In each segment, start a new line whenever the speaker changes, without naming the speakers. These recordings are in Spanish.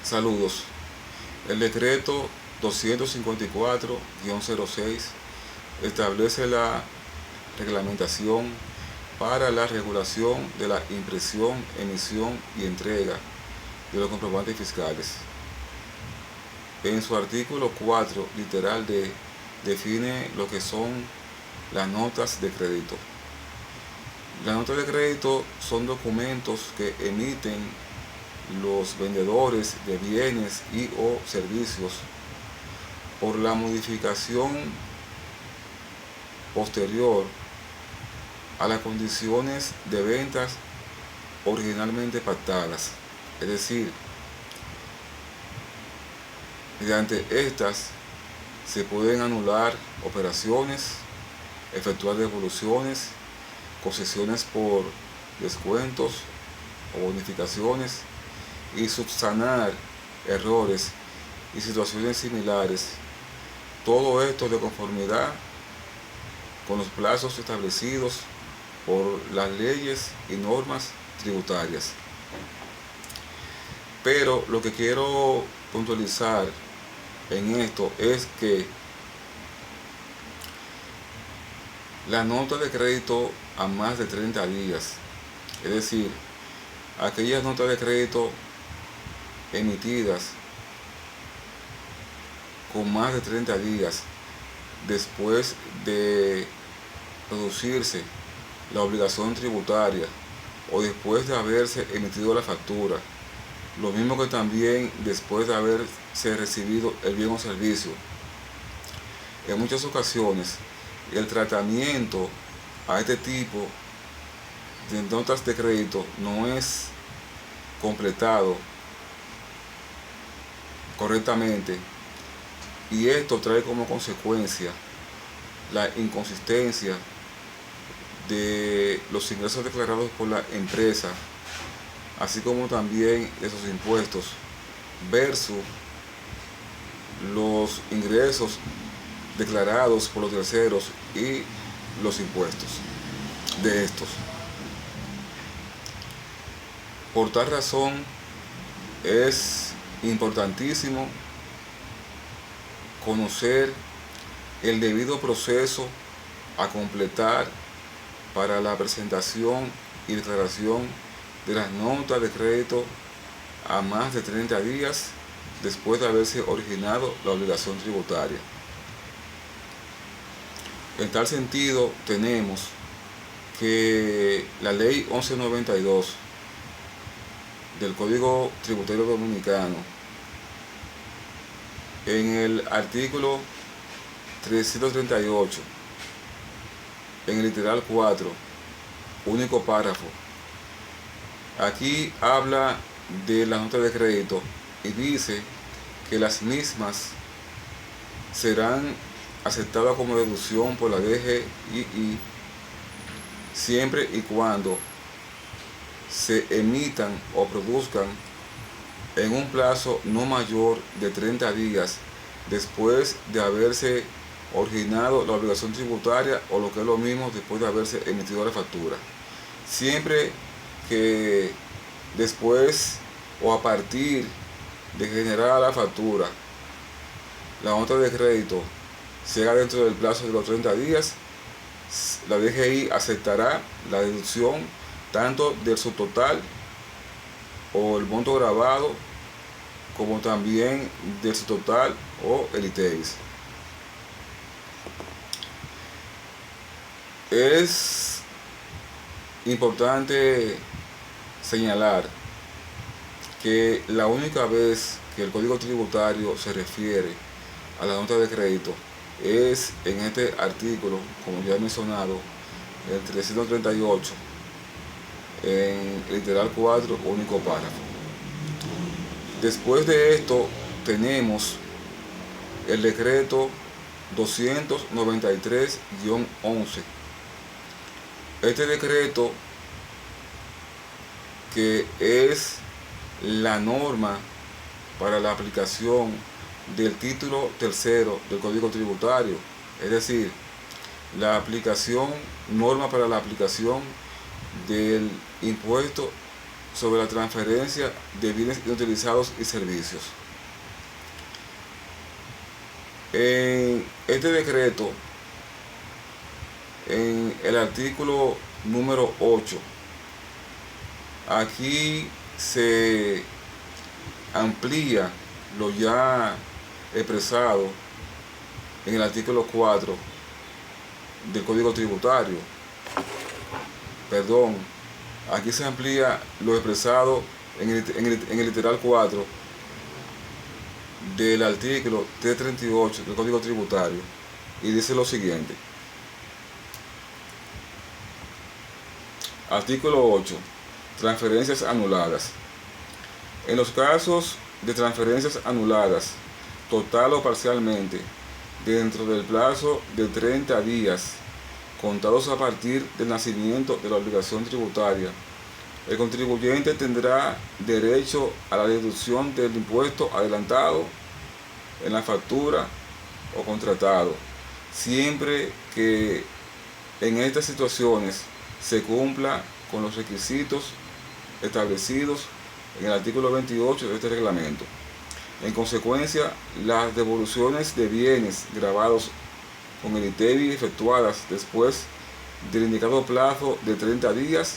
Saludos. El decreto 254-06 establece la reglamentación para la regulación de la impresión, emisión y entrega de los comprobantes fiscales. En su artículo 4, literal D, define lo que son las notas de crédito. Las notas de crédito son documentos que emiten los vendedores de bienes y o servicios por la modificación posterior a las condiciones de ventas originalmente pactadas, es decir, mediante estas se pueden anular operaciones, efectuar devoluciones, concesiones por descuentos o bonificaciones y subsanar errores y situaciones similares. Todo esto de conformidad con los plazos establecidos por las leyes y normas tributarias. Pero lo que quiero puntualizar en esto es que la nota de crédito a más de 30 días, es decir, aquellas notas de crédito emitidas con más de 30 días después de producirse la obligación tributaria o después de haberse emitido la factura, lo mismo que también después de haberse recibido el bien o servicio. En muchas ocasiones el tratamiento a este tipo de notas de crédito no es completado correctamente, y esto trae como consecuencia la inconsistencia de los ingresos declarados por la empresa, así como también de sus impuestos, versus los ingresos declarados por los terceros y los impuestos de estos. Por tal razón es importantísimo conocer el debido proceso a completar para la presentación y declaración de las notas de crédito a más de 30 días después de haberse originado la obligación tributaria. En tal sentido, tenemos que la ley 1192 del Código Tributario Dominicano, en el artículo 338, en el literal 4, único párrafo, aquí habla de la nota de crédito y dice que las mismas serán aceptadas como deducción por la DGI siempre y cuando se emitan o produzcan en un plazo no mayor de 30 días después de haberse originado la obligación tributaria, o lo que es lo mismo, después de haberse emitido la factura. Siempre que después o a partir de generar la factura, la nota de crédito sea dentro del plazo de los 30 días, la DGI aceptará la deducción tanto del subtotal o el monto grabado, como también del subtotal o el ITEVIS. Es importante señalar que la única vez que el Código Tributario se refiere a la nota de crédito es en este artículo, como ya he mencionado, el 338, en el literal 4, único párrafo. Después de esto tenemos el decreto 293-11. Este decreto, que es la norma para la aplicación del título tercero del Código Tributario, es decir, la aplicación, norma para la aplicación del impuesto sobre la transferencia de bienes inutilizados y servicios. En este decreto, en el artículo número 8, aquí se amplía lo ya expresado en el artículo 4 del Código Tributario. Aquí se amplía lo expresado en el literal 4 del artículo 338 del Código Tributario, y dice lo siguiente. Artículo 8. Transferencias anuladas. En los casos de transferencias anuladas, total o parcialmente, dentro del plazo de 30 días, contados a partir del nacimiento de la obligación tributaria, el contribuyente tendrá derecho a la deducción del impuesto adelantado en la factura o contratado, siempre que en estas situaciones se cumpla con los requisitos establecidos en el artículo 28 de este reglamento. En consecuencia, las devoluciones de bienes grabados con el ITEVI efectuadas después del indicado plazo de 30 días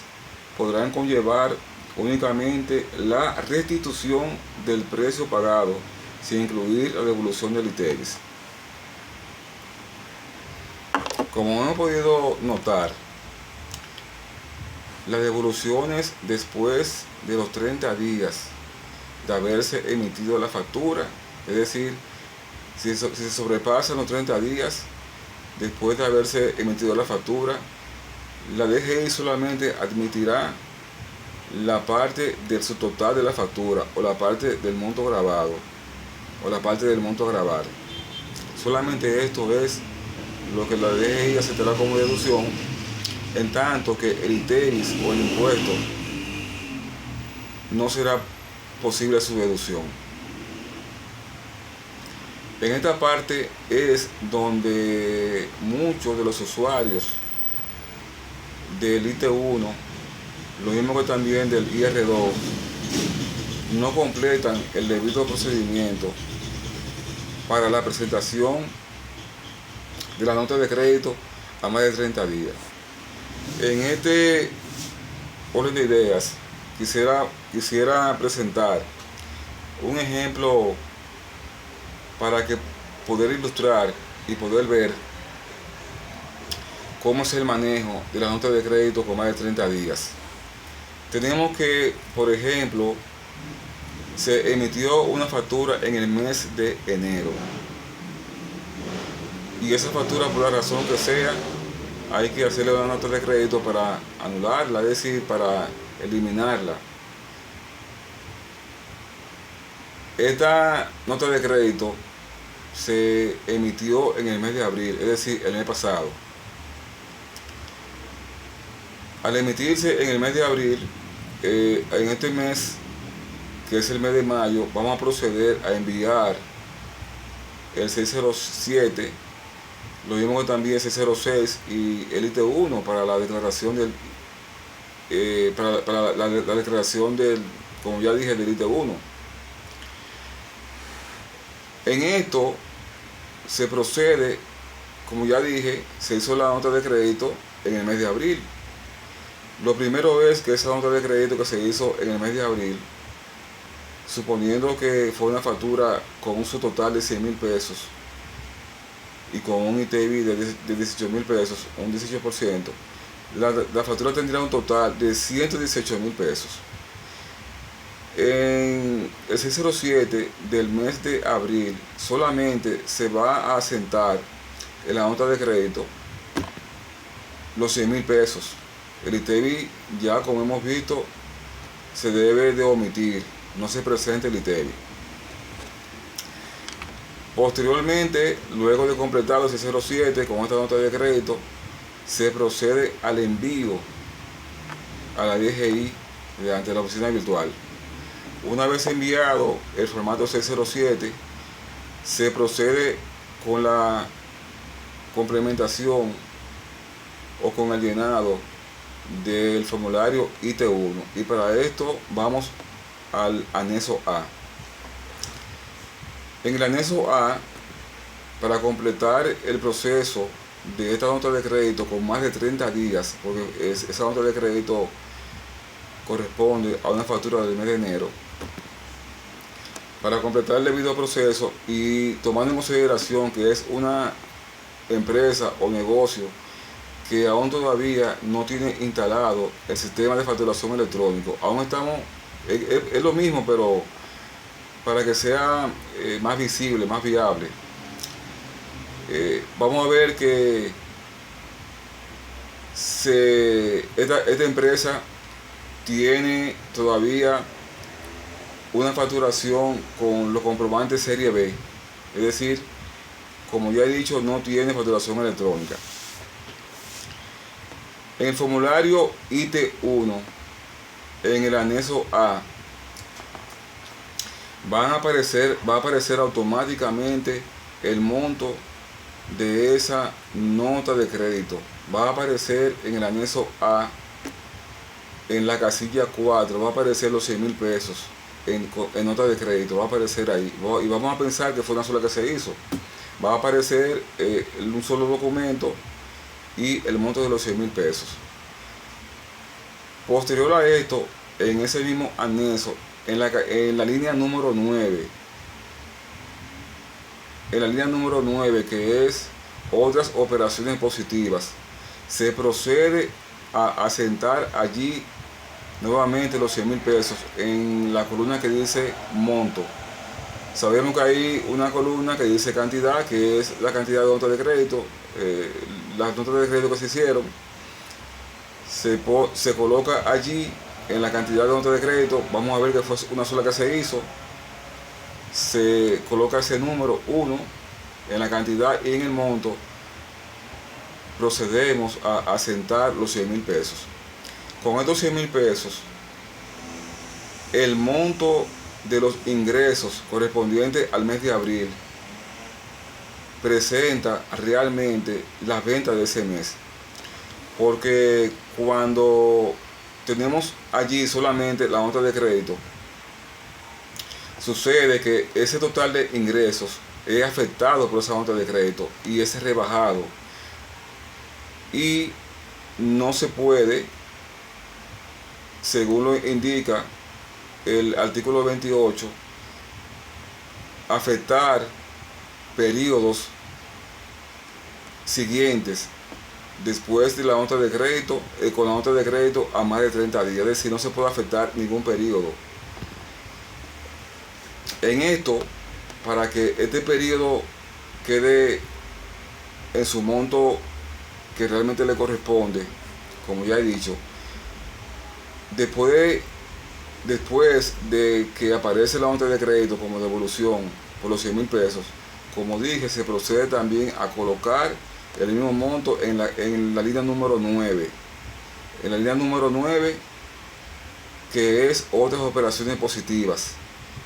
podrán conllevar únicamente la restitución del precio pagado, sin incluir la devolución del ITEVI. Como hemos podido notar, las devoluciones después de los 30 días de haberse emitido la factura, es decir, si se sobrepasan los 30 días después de haberse emitido la factura, la DGI solamente admitirá la parte del subtotal de la factura, o la parte del monto grabado, o la parte del monto a grabar. Solamente esto es lo que la DGI aceptará como deducción, en tanto que el ITEVIS o el impuesto no será posible su deducción. En esta parte es donde muchos de los usuarios del IT1, lo mismo que también del IR2, no completan el debido procedimiento para la presentación de la nota de crédito a más de 30 días. En este orden de ideas quisiera presentar un ejemplo para que poder ilustrar y poder ver cómo es el manejo de la nota de crédito con más de 30 días. Tenemos que, por ejemplo, se emitió una factura en el mes de enero, y esa factura, por la razón que sea, hay que hacerle una nota de crédito para anularla, es decir, para eliminarla. Esta nota de crédito se emitió en el mes de abril, es decir, el mes pasado. Al emitirse en el mes de abril, en este mes, que es el mes de mayo, vamos a proceder a enviar el 607, lo mismo que también el 606 y el IT1 para la declaración para la declaración del, como ya dije, del IT1. En esto se procede, como ya dije, se hizo la nota de crédito en el mes de abril. Lo primero es que esa nota de crédito que se hizo en el mes de abril, suponiendo que fue una factura con un subtotal de 100,000 pesos y con un ITEVI de 18,000 pesos, un 18%, la factura tendría un total de 118,000 pesos. En el 607 del mes de abril solamente se va a asentar en la nota de crédito los 100,000 pesos. El ITEVI, ya como hemos visto, se debe de omitir, no se presenta el ITEVI. Posteriormente, luego de completar el 607 con esta nota de crédito, se procede al envío a la DGI ante la oficina virtual. Una vez enviado el formato 607, se procede con la complementación o con el llenado del formulario IT1. Y para esto vamos al anexo A. En el anexo A, para completar el proceso de esta nota de crédito con más de 30 días, porque esa nota de crédito corresponde a una factura del mes de enero, para completar el debido proceso y tomando en consideración que es una empresa o negocio que aún todavía no tiene instalado el sistema de facturación electrónico, aún estamos, es lo mismo, pero para que sea más visible, más viable. Vamos a ver que esta empresa tiene todavía una facturación con los comprobantes serie B, es decir, como ya he dicho, no tiene facturación electrónica. En el formulario IT1, en el anexo A, va a aparecer automáticamente el monto de esa nota de crédito. Va a aparecer en el anexo A, en la casilla 4, va a aparecer los 100,000 pesos en nota de crédito, va a aparecer ahí. Y vamos a pensar que fue una sola que se hizo. Va a aparecer un solo documento y el monto de los 100,000 pesos. Posterior a esto, en ese mismo anexo, en la línea número 9, que es otras operaciones positivas, se procede a asentar allí nuevamente los 100,000 pesos en la columna que dice monto. Sabemos que hay una columna que dice cantidad, que es la cantidad de notas de crédito, las notas de crédito que se hicieron, se coloca allí en la cantidad de notas de crédito. Vamos a ver que fue una sola que se hizo, se coloca ese número 1 en la cantidad y en el monto. Procedemos a asentar los 100,000 pesos. Con estos 100,000 pesos, el monto de los ingresos correspondientes al mes de abril presenta realmente las ventas de ese mes, porque cuando tenemos allí solamente la nota de crédito, sucede que ese total de ingresos es afectado por esa nota de crédito y es rebajado, y no se puede, según lo indica el artículo 28, afectar periodos siguientes después de la nota de crédito, con la nota de crédito a más de 30 días, es decir, no se puede afectar ningún periodo. En esto, para que este periodo quede en su monto que realmente le corresponde, como ya he dicho, después de que aparece la nota de crédito como devolución por los 100,000 pesos, como dije, se procede también a colocar el mismo monto en la línea número 9. En la línea número 9, que es otras operaciones positivas,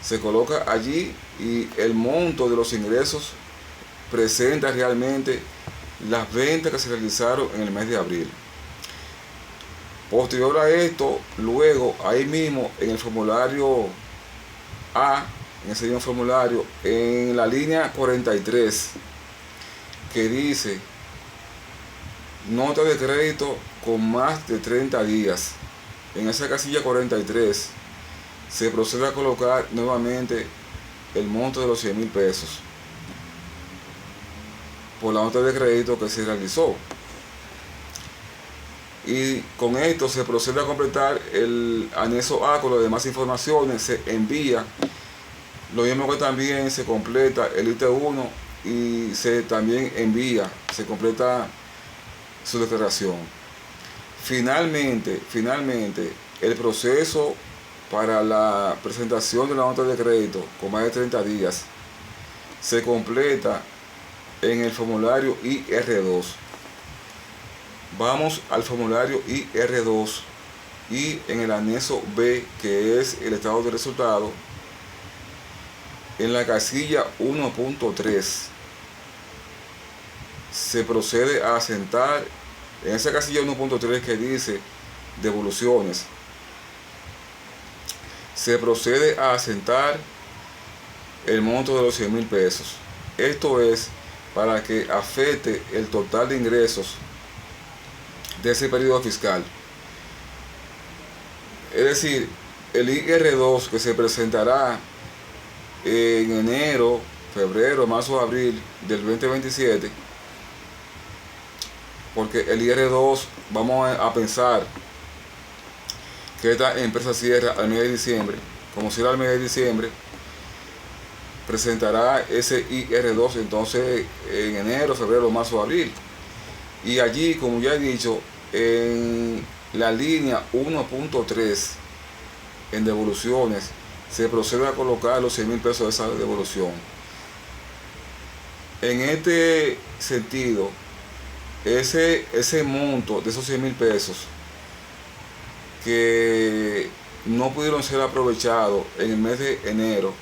se coloca allí y el monto de los ingresos presenta realmente las ventas que se realizaron en el mes de abril. Posterior a esto, luego ahí mismo en el formulario A, en ese mismo formulario, en la línea 43, que dice nota de crédito con más de 30 días, en esa casilla 43 se procede a colocar nuevamente el monto de los 100,000 pesos por la nota de crédito que se realizó. Y con esto se procede a completar el anexo A con las demás informaciones, se envía, lo mismo que también se completa el IT1 y se también envía, se completa su declaración. Finalmente, el proceso para la presentación de la nota de crédito con más de 30 días se completa en el formulario IR2. Vamos al formulario IR2 y en el anexo B, que es el estado de resultado, en la casilla 1.3 se procede a asentar en esa casilla 1.3 que dice devoluciones, se procede a asentar el monto de los 100.000 pesos. Esto es para que afecte el total de ingresos de ese periodo fiscal. Es decir, el IR2 que se presentará en enero, febrero, marzo, abril del 2027, porque el IR2 vamos a pensar que esta empresa cierra al mes de diciembre. Como cierra al mes de diciembre, presentará ese IR2 entonces en enero, febrero, marzo, abril. Y allí, como ya he dicho, en la línea 1.3 en devoluciones se procede a colocar los 100.000 pesos de esa devolución. En este sentido, ese monto de esos 100.000 pesos que no pudieron ser aprovechados en el mes de enero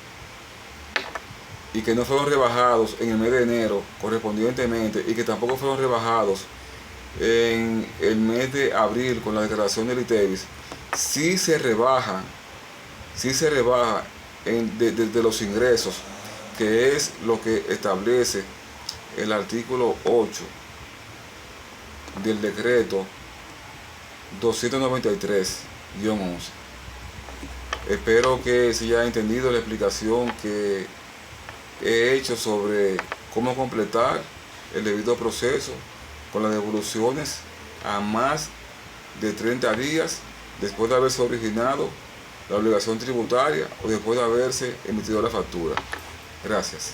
y que no fueron rebajados en el mes de enero correspondientemente, y que tampoco fueron rebajados en el mes de abril con la declaración del ITEVIS, sí se rebaja de los ingresos, que es lo que establece el artículo 8 del decreto 293-11. Espero que se haya entendido la explicación que he hecho sobre cómo completar el debido proceso con las devoluciones a más de 30 días después de haberse originado la obligación tributaria o después de haberse emitido la factura. Gracias.